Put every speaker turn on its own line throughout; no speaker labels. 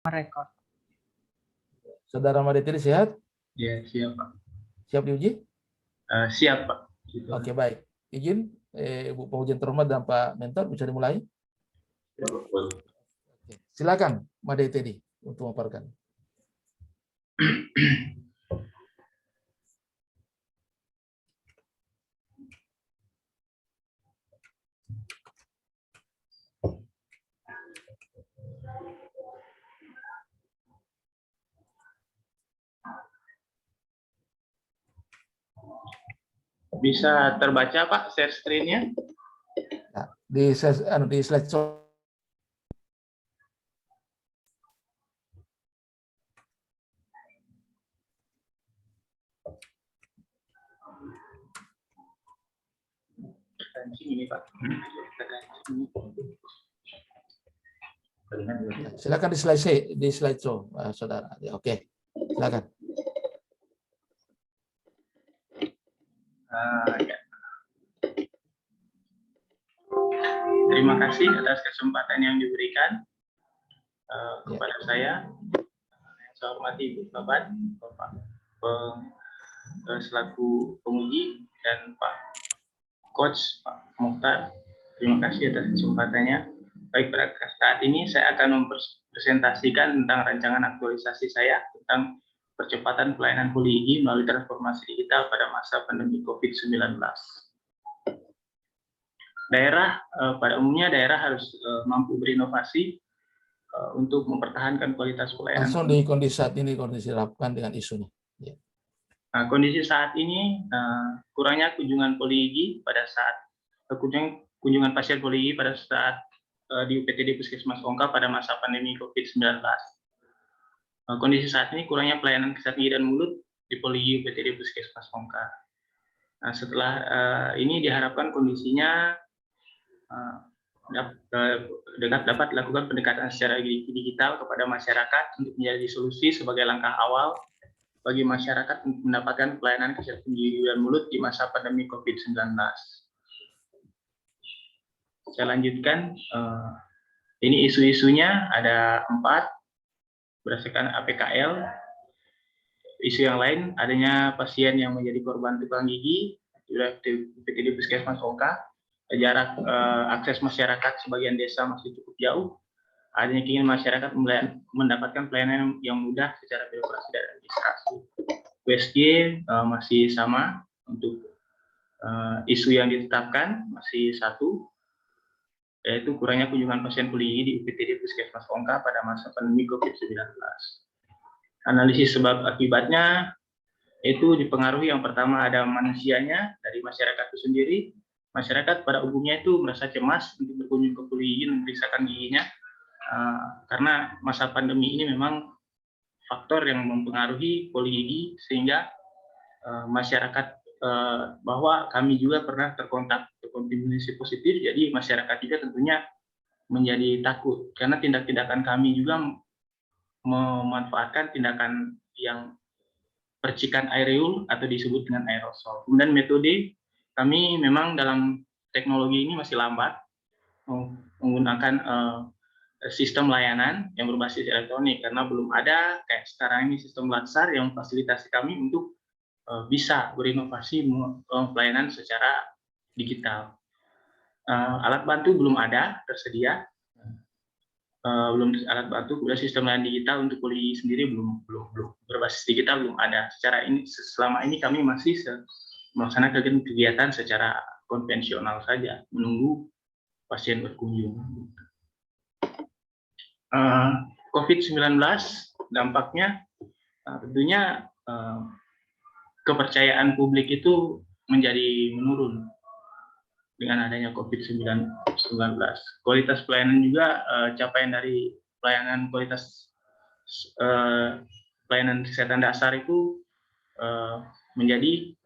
Merekod.
Saudara Madetiri sehat?
Ya, siap Pak.
Siap diuji?
Siap Pak. Gitu.
Oke, baik. Izin Ibu pengujian terhormat dan Pak Mentor bisa dimulai? Oke. Silakan Madetiri untuk memaparkan.
Bisa terbaca Pak share screen-nya?
Nah, di slide show.
Ini Pak.
Silakan di slide show, saudara. Oke, silakan.
Ya. Terima kasih atas kesempatan yang diberikan kepada saya. Saya hormati Ibu Bapak selaku penguji dan Pak Coach Pak Mokhtar. Terima kasih atas kesempatannya. Baik, pada saat ini saya akan mempresentasikan tentang rancangan aktualisasi saya tentang percepatan pelayanan PoliIGI melalui transformasi digital pada masa pandemi COVID-19. Daerah, pada umumnya daerah harus mampu berinovasi untuk mempertahankan kualitas pelayanan.
Langsung di kondisi saat ini, kondisi lakukan dengan isunya. Ya.
Nah, kondisi saat ini kurangnya kunjungan PoliIGI pada saat kunjungan pasien PoliIGI pada saat di UPTD Puskesmas Ongka pada masa pandemi COVID-19. Kondisi saat ini kurangnya pelayanan kesehatan gigi dan mulut di PoliIGI UPTD Puskesmas Ongka. Nah, setelah ini diharapkan kondisinya dapat dilakukan pendekatan secara digital kepada masyarakat untuk menjadi solusi sebagai langkah awal bagi masyarakat untuk mendapatkan pelayanan kesehatan gigi dan mulut di masa pandemi COVID-19. Saya lanjutkan, ini isu-isunya ada 4 berdasarkan APKL. Isu yang lain adanya pasien yang menjadi korban tukang gigi di UPTD Puskesmas Ongka, jarak akses masyarakat sebagian desa masih cukup jauh, adanya keinginan masyarakat mendapatkan pelayanan yang mudah secara birokrasi dan administrasi. USG masih sama untuk isu yang ditetapkan masih 1, yaitu kurangnya kunjungan pasien PoliIGI di UPTD Puskesmas Ongka pada masa pandemi COVID-19. Analisis sebab akibatnya itu dipengaruhi yang pertama ada manusianya dari masyarakat itu sendiri. Masyarakat pada umumnya itu merasa cemas untuk berkunjung ke PoliIGI dan memeriksakan giginya karena masa pandemi ini memang faktor yang mempengaruhi PoliIGI sehingga masyarakat bahwa kami juga pernah terkontaminasi positif, jadi masyarakat juga tentunya menjadi takut karena tindakan kami juga memanfaatkan tindakan yang percikan aerol atau disebut dengan aerosol. Kemudian metode kami memang dalam teknologi ini masih lambat menggunakan sistem layanan yang berbasis elektronik karena belum ada kayak sekarang ini sistem Latsar yang memfasilitasi kami untuk bisa berinovasi pelayanan secara digital. Alat bantu belum ada tersedia, belum alat bantu. Kemudian sistem layanan digital untuk PoliIGI sendiri belum berbasis digital belum ada. Secara ini selama ini kami masih melaksanakan kegiatan secara konvensional saja, menunggu pasien berkunjung. COVID-19 dampaknya tentunya kepercayaan publik itu menjadi menurun dengan adanya COVID-19. Kualitas pelayanan juga capaian dari kualitas pelayanan kesehatan dasar itu menjadi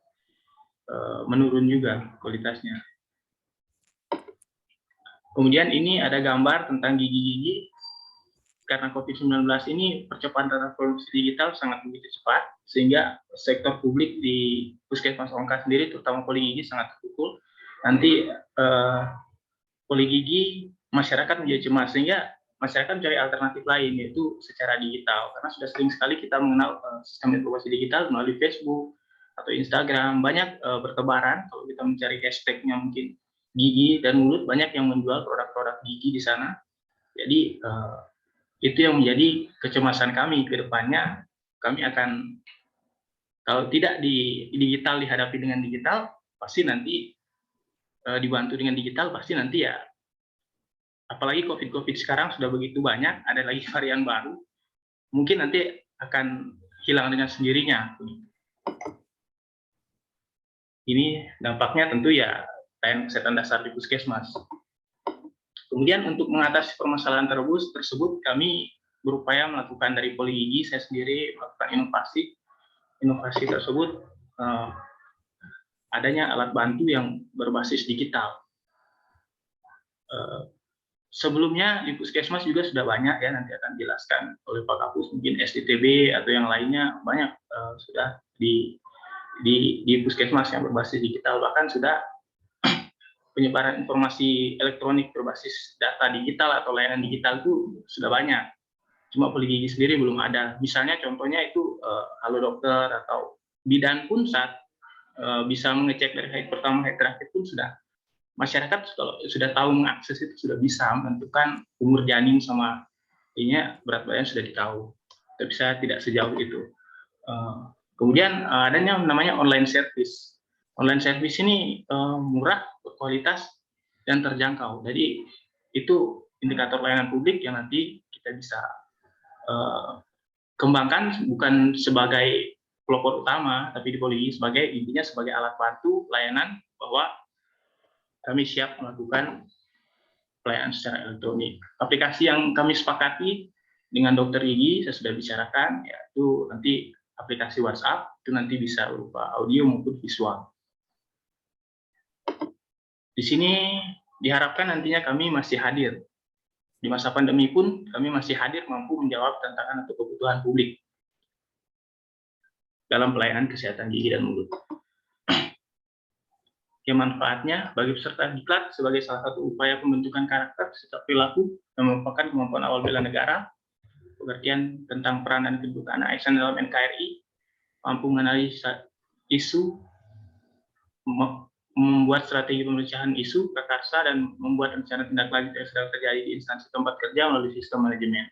menurun juga kualitasnya. Kemudian ini ada gambar tentang gigi-gigi. Karena COVID-19 ini percepatan transformasi digital sangat begitu cepat, sehingga sektor publik di Puskesmas Ongka sendiri, terutama PoliIGI sangat terpukul. Nanti PoliIGI masyarakat menjadi cemas, sehingga masyarakat mencari alternatif lain, yaitu secara digital. Karena sudah sering sekali kita mengenal sistem informasi digital melalui Facebook atau Instagram, banyak bertebaran. Kalau kita mencari hashtagnya mungkin gigi dan mulut, banyak yang menjual produk-produk gigi di sana. Jadi itu yang menjadi kecemasan kami ke depannya. Kami akan, kalau tidak di digital dihadapi dengan digital, pasti nanti dibantu dengan digital, pasti nanti ya, apalagi COVID sekarang sudah begitu banyak, ada lagi varian baru, mungkin nanti akan hilang dengan sendirinya. Ini dampaknya tentu ya layanan kesehatan dasar di puskesmas. Kemudian untuk mengatasi permasalahan tersebut, kami berupaya melakukan dari Poli Gigi, saya sendiri melakukan inovasi tersebut, adanya alat bantu yang berbasis digital. Sebelumnya di puskesmas juga sudah banyak ya, nanti akan dijelaskan oleh Pak Kapus, mungkin SDTB atau yang lainnya banyak sudah di puskesmas yang berbasis digital, bahkan sudah penyebaran informasi elektronik berbasis data digital atau layanan digital itu sudah banyak. Cuma Poli Gigi sendiri belum ada. Misalnya contohnya itu Halo Dokter atau bidan pun saat bisa mengecek dari hari pertama hari terakhir pun sudah, masyarakat kalau sudah tahu mengakses itu sudah bisa menentukan umur janin sama ininya, berat badan sudah ditahu. Tapi saya tidak sejauh itu. Kemudian adanya namanya online service. Online service ini murah, berkualitas, dan terjangkau. Jadi itu indikator layanan publik yang nanti kita bisa kembangkan bukan sebagai pelopor utama, tapi di Poli Gigi sebagai intinya sebagai alat bantu layanan, bahwa kami siap melakukan pelayanan secara elektronik. Aplikasi yang kami sepakati dengan dokter gigi, saya sudah bicarakan, yaitu nanti aplikasi WhatsApp, itu nanti bisa berupa audio maupun visual. Di sini diharapkan nantinya kami masih hadir. Di masa pandemi pun kami masih hadir, mampu menjawab tantangan atau kebutuhan publik dalam pelayanan kesehatan gigi dan mulut. Yang manfaatnya bagi peserta diklat sebagai salah satu upaya pembentukan karakter serta perilaku yang merupakan kemampuan awal bela negara, pengertian tentang peran dan kedudukan ASN dalam NKRI, mampu menganalisa isu, membuat strategi pemecahan isu, prakarsa, dan membuat rencana tindak lanjut yang sedang terjadi di instansi tempat kerja melalui sistem manajemen.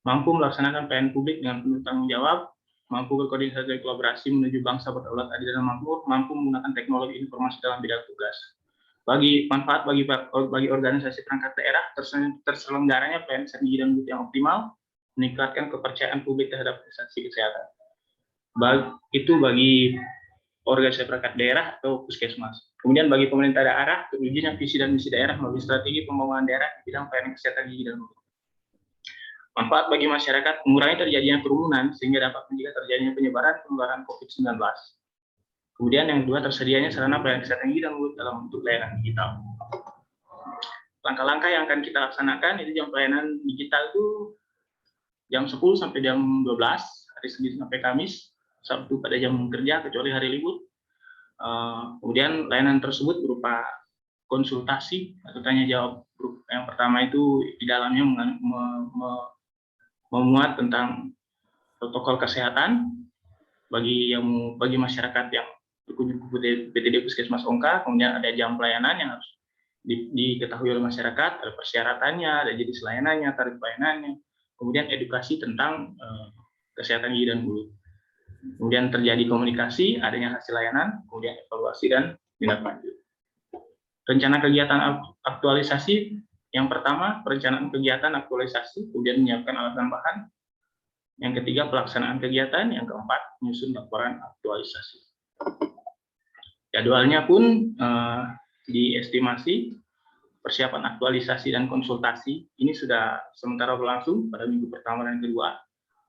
Mampu melaksanakan pelayanan publik dengan penuh tanggung jawab, mampu berkoordinasi dan kolaborasi menuju bangsa berdaulat, adil dan makmur, mampu menggunakan teknologi informasi dalam bidang tugas. Bagi manfaat bagi organisasi perangkat daerah, terselenggaranya pelayanan gigi dan mulut yang optimal, meningkatkan kepercayaan publik terhadap instansi kesehatan. Itu bagi organisasi perangkat daerah atau puskesmas. Kemudian bagi pemerintah daerah, terwujudnya visi dan misi daerah melalui strategi pembangunan daerah di bidang pelayanan kesehatan gigi dan mulut. Manfaat bagi masyarakat, mengurangi terjadinya kerumunan sehingga dapat mencegah terjadinya penyebaran COVID-19. Kemudian yang kedua, tersedianya sarana pelayanan kesehatan gigi dan mulut dalam bentuk layanan digital. Langkah-langkah yang akan kita laksanakan itu jam pelayanan digital itu jam 10 sampai jam 12, hari Senin sampai Kamis, Sabtu pada jam kerja kecuali hari libur. Kemudian layanan tersebut berupa konsultasi atau tanya jawab. Yang pertama itu di dalamnya memuat tentang protokol kesehatan bagi masyarakat yang berkunjung ke PTD Puskesmas Ongka. Kemudian ada jam pelayanan yang harus diketahui oleh masyarakat, ada persyaratannya, ada jenis layanannya, tarif pelayanannya. Kemudian edukasi tentang kesehatan gigi dan mulut. Kemudian terjadi komunikasi, adanya hasil layanan, kemudian evaluasi dan tindak lanjut. Rencana kegiatan aktualisasi. Yang pertama, perencanaan kegiatan aktualisasi, kemudian menyiapkan alat dan bahan. Yang ketiga, pelaksanaan kegiatan. Yang keempat, menyusun laporan aktualisasi. Jadwalnya pun diestimasi, persiapan aktualisasi dan konsultasi. Ini sudah sementara berlangsung pada minggu pertama dan kedua.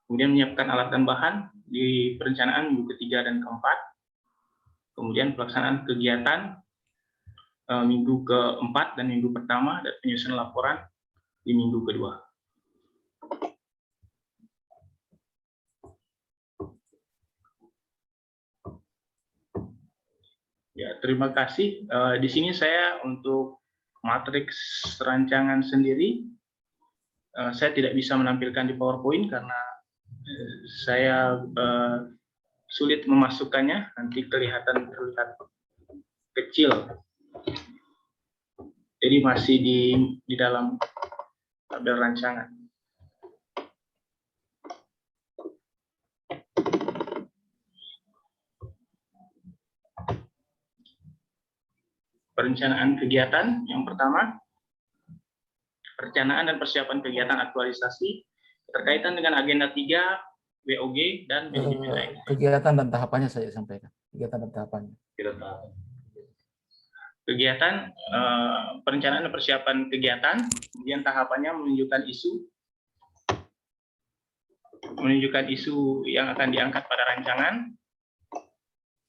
Kemudian menyiapkan alat dan bahan di perencanaan minggu ketiga dan keempat. Kemudian pelaksanaan kegiatan minggu keempat dan minggu pertama, dan penyusunan laporan di minggu kedua. Ya, terima kasih. Di sini saya untuk matriks rancangan sendiri saya tidak bisa menampilkan di PowerPoint karena saya sulit memasukkannya, nanti terlihat kecil. Jadi masih di dalam tabel rancangan. Perencanaan kegiatan yang pertama, perencanaan dan persiapan kegiatan aktualisasi berkaitan dengan agenda 3, WOG, dan manajemen lain.
Kegiatan dan tahapannya saya sampaikan. Kegiatan dan tahapannya.
Kegiatan, perencanaan dan persiapan kegiatan, kemudian tahapannya menunjukkan isu yang akan diangkat pada rancangan.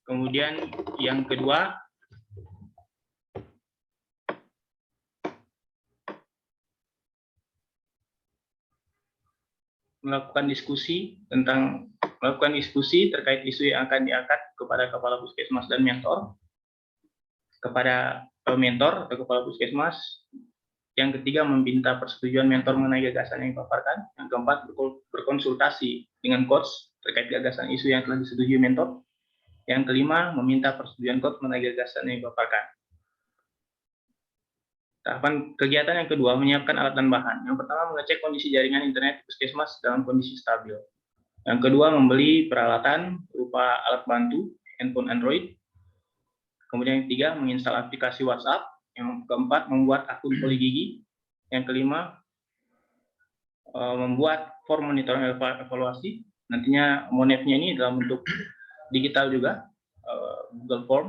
Kemudian yang kedua, melakukan diskusi terkait isu yang akan diangkat kepada kepala puskesmas dan mentor, kepada mentor atau kepala puskesmas. Yang ketiga, meminta persetujuan mentor mengenai gagasan yang dipaparkan. Yang keempat, berkonsultasi dengan coach terkait gagasan isu yang telah disetujui mentor. Yang kelima, meminta persetujuan coach mengenai gagasan yang dipaparkan. Tahapan kegiatan yang kedua, menyiapkan alat dan bahan. Yang pertama, mengecek kondisi jaringan internet puskesmas dalam kondisi stabil. Yang kedua, membeli peralatan berupa alat bantu, handphone Android. Kemudian yang ketiga, menginstal aplikasi WhatsApp. Yang keempat, membuat akun Poligigi. Yang kelima, membuat form monitoring evaluasi. Nantinya monefnya ini dalam bentuk digital juga, Google Form.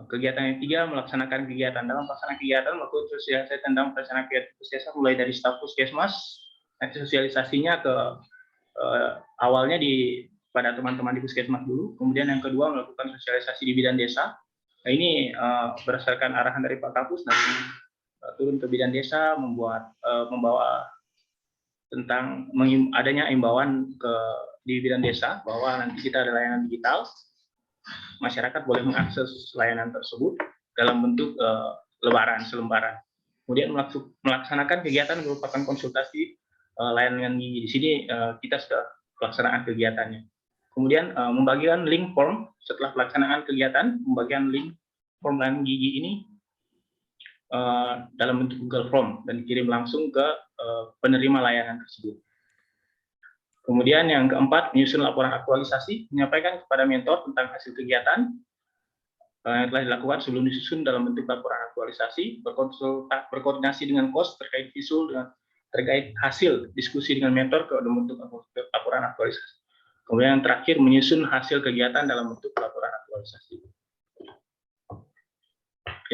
Kegiatan yang ketiga, melaksanakan kegiatan. Dalam pelaksanaan kegiatan, melakukan sosialisasi tentang pelaksanaan kegiatan puskesmas mulai dari staf puskesmas. Nanti sosialisasinya ke awalnya pada teman-teman di puskesmas dulu. Kemudian yang kedua, melakukan sosialisasi di bidan desa. Nah, ini berdasarkan arahan dari Pak Kapus, nanti turun ke bidan desa, membawa tentang adanya imbauan di bidan desa bahwa nanti kita ada layanan digital. Masyarakat boleh mengakses layanan tersebut dalam bentuk selembaran. Kemudian melaksanakan kegiatan merupakan konsultasi layanan gigi. Di sini kita sudah pelaksanaan kegiatannya. Kemudian membagikan link form setelah pelaksanaan kegiatan, membagikan link form layanan gigi ini dalam bentuk Google Form dan dikirim langsung ke penerima layanan tersebut. Kemudian yang keempat, menyusun laporan aktualisasi, menyampaikan kepada mentor tentang hasil kegiatan yang telah dilakukan sebelum disusun dalam bentuk laporan aktualisasi, berkoordinasi dengan kos terkait terkait hasil diskusi dengan mentor ke dalam bentuk laporan aktualisasi. Kemudian yang terakhir, menyusun hasil kegiatan dalam bentuk laporan aktualisasi.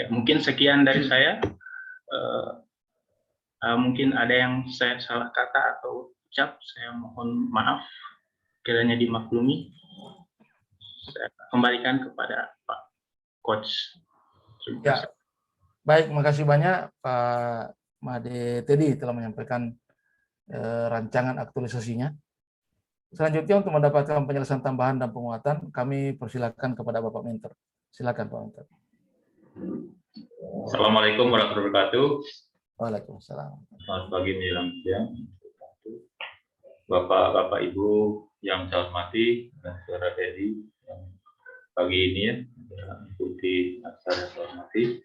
Ya, mungkin sekian dari saya. Mungkin ada yang saya salah kata atau ucap, saya mohon maaf, kiranya dimaklumi. Saya kembalikan kepada Pak Coach.
Ya, baik, makasih banyak Pak Made Teddy telah menyampaikan rancangan aktualisasinya. Selanjutnya untuk mendapatkan penjelasan tambahan dan penguatan, kami persilakan kepada Bapak Mentor. Silakan Pak Mentor.
Assalamualaikum warahmatullahi wabarakatuh.
Waalaikumsalam.
Selamat pagi menjelang siang. Bapak-bapak Ibu yang saya hormati dan saudara Teddy yang pagi ini ya ikuti acara saya hormati.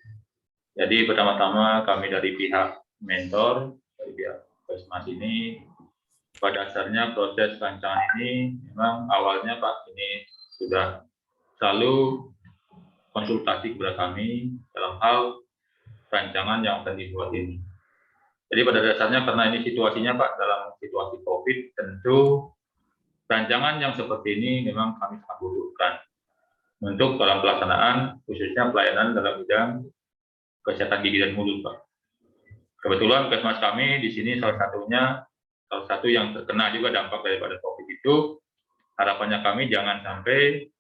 Jadi pertama-tama kami dari pihak mentor, dari pihak puskesmas ini, pada dasarnya proses rancangan ini memang awalnya Pak ini sudah selalu konsultasi kepada kami dalam hal rancangan yang akan dibuat ini. Jadi pada dasarnya karena ini situasinya Pak dalam situasi COVID, tentu rancangan yang seperti ini memang kami sangat butuhkan untuk dalam pelaksanaan khususnya pelayanan dalam bidang kesehatan gigi dan mulut Pak. Kebetulan puskesmas kami di sini salah satu yang terkena juga dampak daripada COVID itu, harapannya kami jangan sampai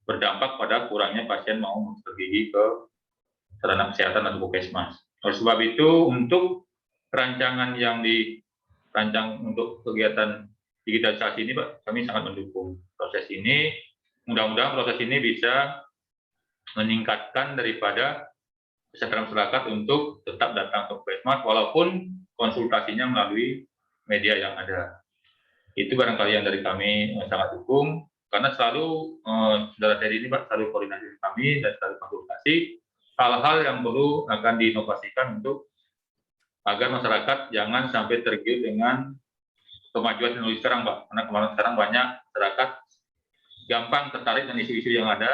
berdampak pada kurangnya pasien mau menggigit gigi ke sarana kesehatan atau puskesmas. Oleh sebab itu, untuk rancangan yang dirancang untuk kegiatan digitalisasi ini, Pak, kami sangat mendukung proses ini. Mudah-mudahan proses ini bisa meningkatkan daripada kesadaran masyarakat untuk tetap datang ke Puskesmas walaupun konsultasinya melalui media yang ada. Itu barangkali yang dari kami sangat dukung, karena selalu saudara Teddy ini Pak selalu koordinasi dengan kami dan selalu konsultasi hal-hal yang perlu akan diinovasikan untuk agar masyarakat jangan sampai tergiur dengan kemajuan teknologi sekarang Pak, karena kemarin sekarang banyak masyarakat gampang tertarik dengan isu-isu yang ada.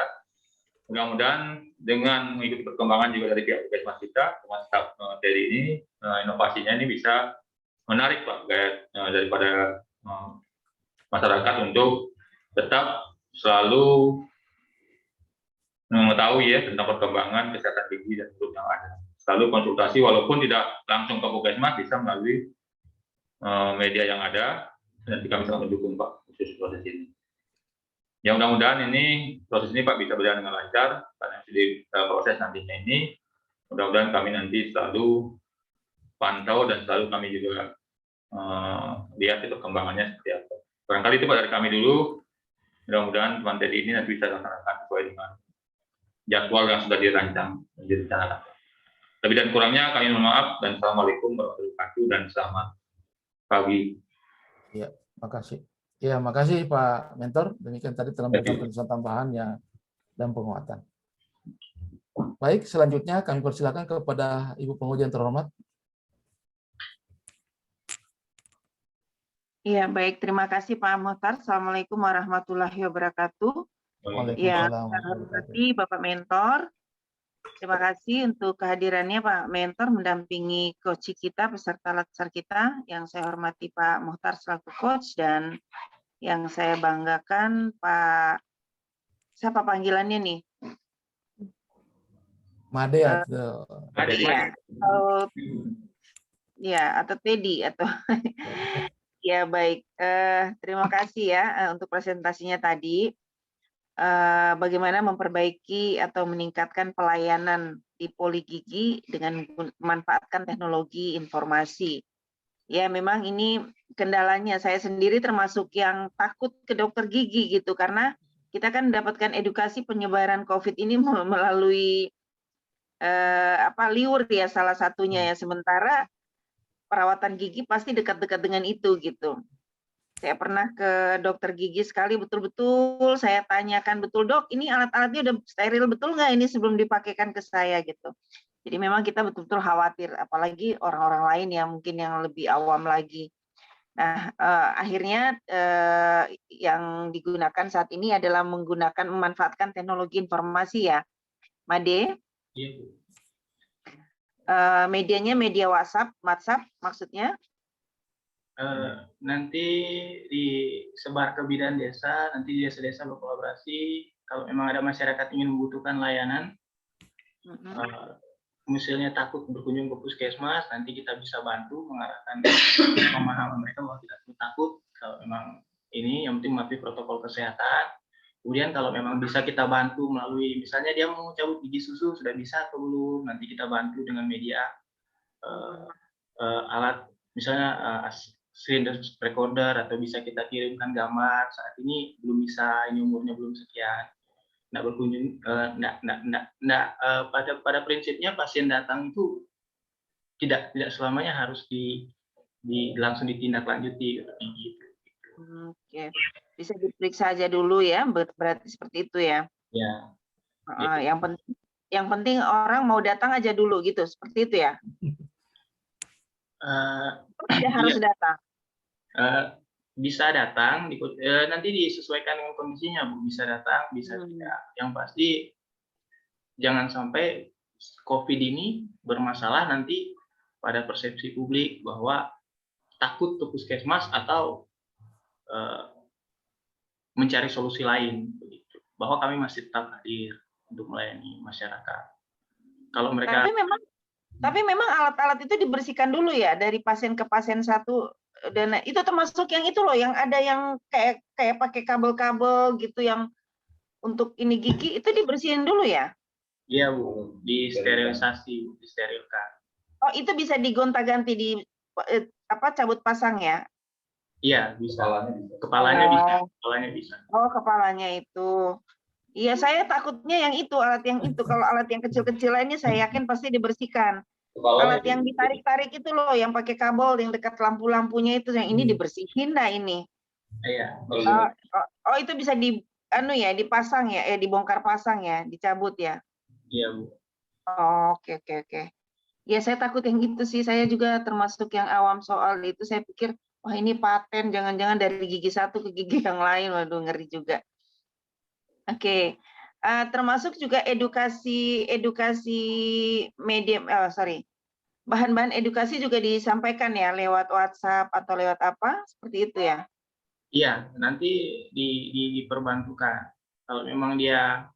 Mudah-mudahan dengan mengikuti perkembangan juga dari pihak Puskesmas kita, dengan staf Teddy ini, inovasinya ini bisa menarik Pak, daripada masyarakat untuk tetap selalu mengetahui ya tentang perkembangan kesehatan gigi dan mulut yang ada. Selalu konsultasi walaupun tidak langsung ke Puskesmas, bisa melalui media yang ada, dan kami sangat mendukung Pak khusus proses ini. Ya mudah-mudahan proses ini Pak bisa berjalan dengan lancar, karena di proses nantinya ini mudah-mudahan kami nanti selalu pantau dan selalu kami juga lihat perkembangannya seperti apa. Barangkali itu Pak dari kami dulu. Mudah-mudahan teman Teddy ini nanti bisa dilaksanakan sesuai dengan jadwal yang sudah dirancang dan direncanakan. Lebih dan kurangnya kami mohon maaf, dan Assalamualaikum warahmatullahi wabarakatuh dan selamat pagi.
Ya, makasih. Ya, makasih Pak Mentor. Demikian tadi telah memberikan penjelasan tambahan dan penguatan. Baik, selanjutnya kami persilakan kepada Ibu Penguji yang terhormat.
Iya, baik. Terima kasih Pak Muhtar. Assalamualaikum warahmatullahi wabarakatuh. Ya, saya hormati Bapak Mentor. Terima kasih untuk kehadirannya Pak Mentor mendampingi coach kita, peserta latsar kita. Yang saya hormati Pak Muhtar selaku coach, dan yang saya banggakan Pak, siapa panggilannya nih?
Made atau
atau Teddy atau ya baik. Terima kasih ya untuk presentasinya tadi. Bagaimana memperbaiki atau meningkatkan pelayanan di Poligigi dengan memanfaatkan teknologi informasi. Ya, memang ini kendalanya. Saya sendiri termasuk yang takut ke dokter gigi gitu, karena kita kan mendapatkan edukasi penyebaran COVID ini melalui liur ya salah satunya ya. Sementara perawatan gigi pasti dekat-dekat dengan itu gitu. Saya pernah ke dokter gigi sekali, betul-betul saya tanyakan, betul dok, ini alat-alatnya udah steril betul nggak ini sebelum dipakaikan ke saya gitu. Jadi memang kita betul-betul khawatir, apalagi orang-orang lain yang mungkin yang lebih awam lagi. Nah, akhirnya yang digunakan saat ini adalah memanfaatkan teknologi informasi ya, Made.
Iya, Bu.
Medianya media WhatsApp maksudnya?
Nanti disebar ke bidan desa, nanti desa-desa berkolaborasi. Kalau memang ada masyarakat ingin membutuhkan layanan, misalnya takut berkunjung ke puskesmas, nanti kita bisa bantu mengarahkan pemahaman mereka bahwa tidak perlu takut. Kalau memang ini yang penting mematuhi protokol kesehatan. Kemudian kalau memang bisa kita bantu melalui, misalnya dia mau cabut gigi susu, sudah bisa atau belum, nanti kita bantu dengan media alat, misalnya screen recorder, atau bisa kita kirimkan gambar. Saat ini belum bisa, ini umurnya belum sekian, nggak berkunjung, pada prinsipnya pasien datang itu tidak selamanya harus langsung ditindaklanjuti gitu.
Oke, bisa diperiksa aja dulu ya, berarti seperti itu ya.
Ya.
Yang penting orang mau datang aja dulu gitu, seperti itu ya. Tidak harus datang.
Bisa datang, nanti disesuaikan dengan kondisinya, Bu. Bisa datang, bisa tidak. Yang pasti jangan sampai COVID ini bermasalah nanti pada persepsi publik bahwa takut ke puskesmas atau mencari solusi lain, begitu. Bahwa kami masih tetap hadir untuk melayani masyarakat. Kalau mereka
tapi memang alat-alat itu dibersihkan dulu ya dari pasien ke pasien satu, dan itu termasuk yang itu loh, yang ada yang kayak pakai kabel-kabel gitu yang untuk ini gigi itu dibersihin dulu ya?
Iya Bu, disterilisasi, disterilkan.
Oh itu bisa digonta-ganti di cabut pasang ya?
Iya bisa. Kepalanya bisa.
Oh kepalanya itu. Iya, saya takutnya yang itu, alat yang itu. Kalau alat yang kecil-kecil lainnya saya yakin pasti dibersihkan. Alat yang ditarik-tarik itu loh, yang pakai kabel yang dekat lampu-lampunya itu, yang ini dibersihin dah ini.
Iya.
Oh, itu bisa dipasang ya, dibongkar pasang ya, dicabut ya.
Iya, Bu.
Oh, oke. Ya, saya takut yang gitu sih. Saya juga termasuk yang awam soal itu. Saya pikir, wah ini paten, jangan-jangan dari gigi satu ke gigi yang lain. Waduh, ngeri juga. Oke. Termasuk juga edukasi media, bahan-bahan edukasi juga disampaikan ya lewat WhatsApp atau lewat apa, seperti itu ya?
Iya, nanti diperbantukan. Kalau memang dia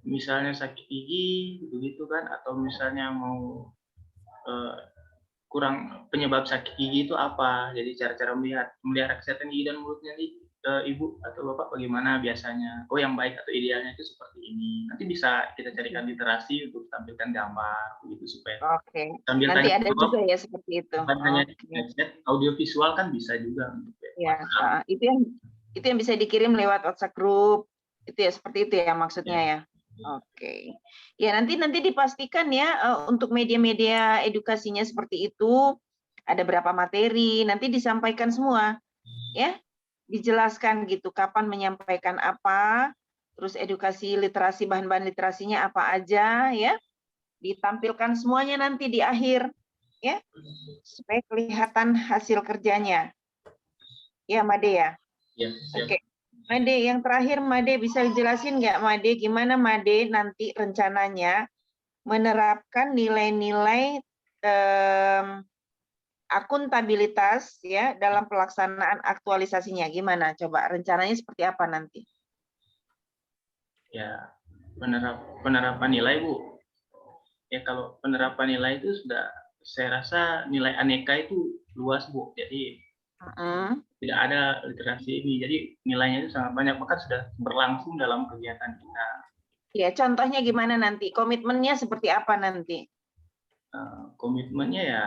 misalnya sakit gigi, begitu kan, atau misalnya mau kurang penyebab sakit gigi itu apa? Jadi cara-cara melihara kesehatan gigi dan mulutnya nih, Ibu atau Bapak bagaimana biasanya? Oh, yang baik atau idealnya itu seperti ini. Nanti bisa kita carikan literasi untuk tampilkan gambar, begitu supaya
Oke.
sambil
Nanti
tanya
ada
jawab,
juga ya seperti itu.
bukan hanya
Oke.
chat, audio visual kan bisa juga untuk
Ya,
WhatsApp.
itu yang bisa dikirim lewat WhatsApp group. Itu ya, seperti itu ya maksudnya ya. Oke. Ya, nanti dipastikan ya untuk media-media edukasinya seperti itu ada berapa materi, nanti disampaikan semua ya. Dijelaskan gitu kapan menyampaikan apa, terus edukasi literasi, bahan-bahan literasinya apa aja ya. Ditampilkan semuanya nanti di akhir ya, supaya kelihatan hasil kerjanya. Ya, Made ya.
Ya,
Oke. Made, yang terakhir Made bisa jelasin nggak Made gimana Made nanti rencananya menerapkan nilai-nilai akuntabilitas ya dalam pelaksanaan aktualisasinya, gimana? Coba rencananya seperti apa nanti?
Ya, penerapan nilai, Bu. Ya, kalau penerapan nilai itu sudah, saya rasa nilai aneka itu luas, Bu. Jadi tidak ada literasi ini. Jadi nilainya itu sangat banyak, bahkan sudah berlangsung dalam kegiatan kita.
Ya, contohnya gimana nanti? Komitmennya seperti apa nanti?
Komitmennya ya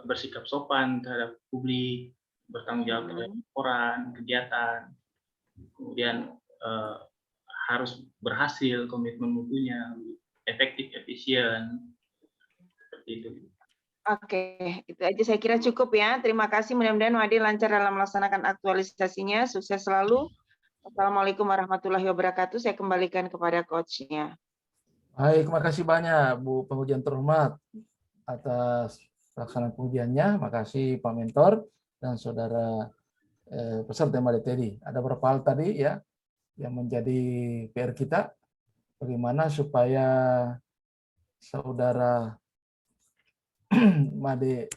bersikap sopan terhadap publik, bertanggung jawab terhadap laporan, kegiatan, kemudian harus berhasil komitmen mutunya, efektif, efisien, seperti itu.
Oke, itu aja saya kira cukup ya. Terima kasih, mudah-mudahan Made lancar dalam melaksanakan aktualisasinya. Sukses selalu. Assalamualaikum warahmatullahi wabarakatuh. Saya kembalikan kepada coach-nya.
Baik, terima kasih banyak Bu pengujian terhormat atas pelaksanaan pengujiannya. Makasih Pak Mentor dan saudara peserta Made Teddy. Ada beberapa hal tadi ya yang menjadi PR kita, bagaimana supaya saudara Made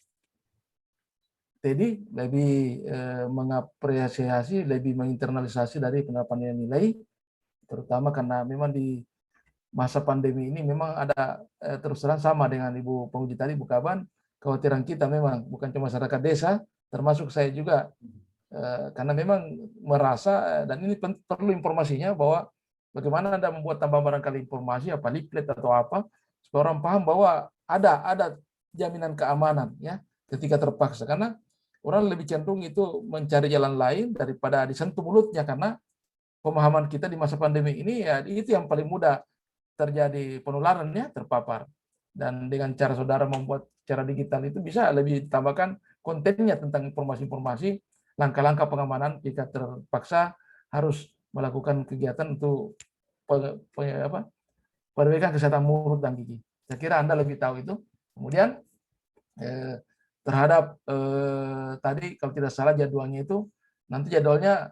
Teddy lebih mengapresiasi, lebih menginternalisasi dari penerapan nilai, terutama karena memang di masa pandemi ini memang ada terus terang sama dengan Ibu penguji tadi, Bu Kaban, kekhawatiran kita memang bukan cuma masyarakat desa, termasuk saya juga, karena memang merasa, dan ini perlu informasinya, bahwa bagaimana Anda membuat tambah barangkali informasi, apa leaflet atau apa, supaya orang paham bahwa ada jaminan keamanan ya ketika terpaksa, karena orang lebih cenderung itu mencari jalan lain daripada disentuh mulutnya, karena pemahaman kita di masa pandemi ini ya itu yang paling mudah terjadi penularannya, terpapar. Dan dengan cara saudara membuat cara digital itu bisa lebih ditambahkan kontennya tentang informasi-informasi, langkah-langkah pengamanan jika terpaksa harus melakukan kegiatan untuk perbaikan kesehatan mulut dan gigi. Saya kira Anda lebih tahu itu. Kemudian terhadap tadi kalau tidak salah jadwalnya itu, nanti jadwalnya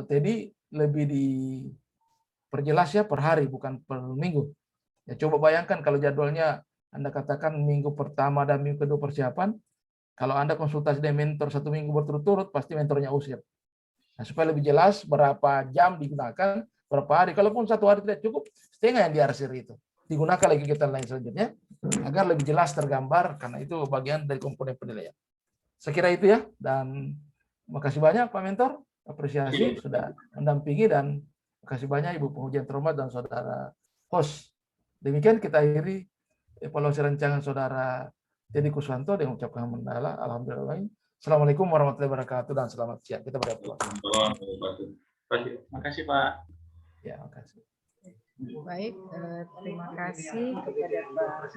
Teddy lebih diperjelas ya per hari bukan per minggu. Ya coba bayangkan kalau jadwalnya Anda katakan minggu pertama dan minggu kedua persiapan, kalau Anda konsultasi dengan mentor 1 minggu berturut-turut, pasti mentornya usir. Nah, supaya lebih jelas berapa jam digunakan, berapa hari. Kalaupun 1 hari tidak cukup, setengah yang diarsir itu digunakan lagi kegiatan lain selanjutnya, agar lebih jelas tergambar, karena itu bagian dari komponen penilaian. Saya kira itu ya, dan makasih banyak Pak Mentor, apresiasi sudah mendampingi, dan makasih banyak Ibu pengujian terhormat dan saudara host. Demikian kita akhiri evaluasi rancangan saudara Teddy Kuswanto dengan ucapkan alhamdulillah. Assalamualaikum warahmatullahi wabarakatuh dan selamat siang. Kita berdoa.
kasih.
Makasih Pak.
Ya, makasih.
Baik, terima kasih kepada Pak